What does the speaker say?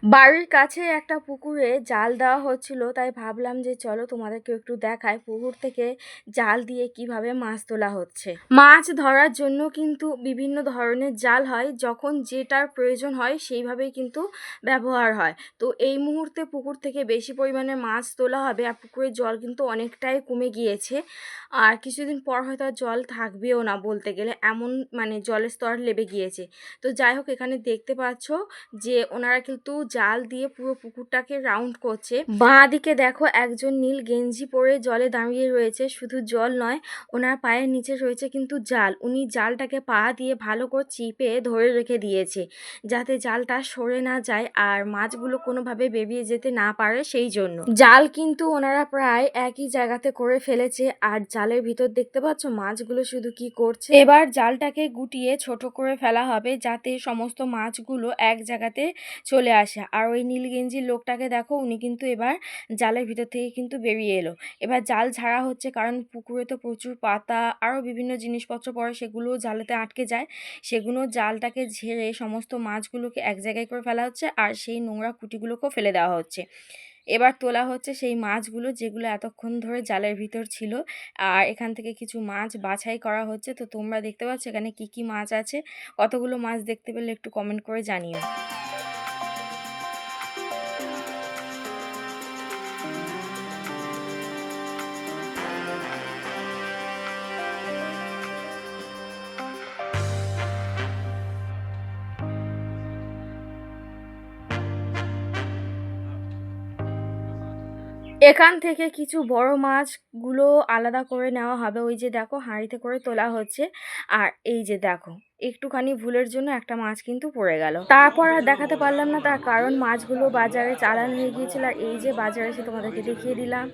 বাড়ির কাছে একটা পুকুরে জাল দেওয়া হচ্ছিল, তাই ভাবলাম যে চলো তোমাদেরকে একটু দেখাই পুকুর থেকে জাল দিয়ে কিভাবে মাছ তোলা হচ্ছে। মাছ ধরার জন্য কিন্তু বিভিন্ন ধরনের জাল হয়, যখন যেটার প্রয়োজন হয় সেইভাবেই কিন্তু ব্যবহার হয়। তো এই মুহূর্তে পুকুর থেকে বেশি পরিমাণে মাছ তোলা হবে, আর পুকুরের জল কিন্তু অনেকটাই কমে গিয়েছে, আর কিছুদিন পর হয়তো আর জল থাকবেও না বলতে গেলে, এমন মানে জলের স্তর নেমে গিয়েছে। তো যাই হোক, এখানে দেখতে পাচ্ছ যে ওনারা কিন্তু জাল দিয়ে পুরো পুকুরটাকে রাউন্ড করছে। বাঁ দিকে দেখো একজন নীল গেঞ্জি পরে জলে দাঁড়িয়ে রয়েছে, শুধু জল নয়, ওনার পায়ের নিচে রয়েছে কিন্তু জাল। উনি জালটাকে পা দিয়ে ভালো করে চিপে ধরে রেখে দিয়েছে, যাতে জালটা সরে না যায় আর মাছগুলো কোনোভাবে বেরিয়ে যেতে না পারে। সেই জন্য জাল কিন্তু ওনারা প্রায় একই জায়গাতে করে ফেলেছে, আর জালের ভিতর দেখতে পাচ্ছ মাছগুলো শুধু কি করছে। এবার জালটাকে গুটিয়ে ছোট করে ফেলা হবে, যাতে সমস্ত মাছগুলো এক জায়গাতে চলে আসে। আর ওই নীল গেঞ্জির লোকটাকে দেখো, উনি কিন্তু এবার জালের ভিতর থেকে কিন্তু বেরিয়ে এলো। এবার জাল ঝাড়া হচ্ছে, কারণ পুকুরে তো প্রচুর পাতা আরও বিভিন্ন জিনিসপত্র পড়ে, সেগুলো জালেতে আটকে যায়। সেগুলো জালটাকে ঝেড়ে সমস্ত মাছগুলোকে এক জায়গায় করে ফেলা হচ্ছে, আর সেই নোংরা কুটিগুলোকেও ফেলে দেওয়া হচ্ছে। এবার তোলা হচ্ছে সেই মাছগুলো যেগুলো এতক্ষণ ধরে জালের ভিতর ছিল, আর এখান থেকে কিছু মাছ বাছাই করা হচ্ছে। তো তোমরা দেখতে পাচ্ছ এখানে কি কি মাছ আছে, কতগুলো মাছ দেখতে পেলে একটু কমেন্ট করে জানিও। এখান থেকে কিছু বড় মাছগুলো আলাদা করে নেওয়া হবে, ওই যে দেখো হাঁড়িতে করে তোলা হচ্ছে। আর এই যে দেখো, একটুখানি ভুলের জন্য একটা মাছ কিন্তু পড়ে গেল। তারপর আর দেখাতে পারলাম না, তার কারণ মাছগুলো বাজারে চালান হয়ে গিয়েছিল, আর এই যে বাজারে এসে তোমাদেরকে দেখিয়ে দিলাম।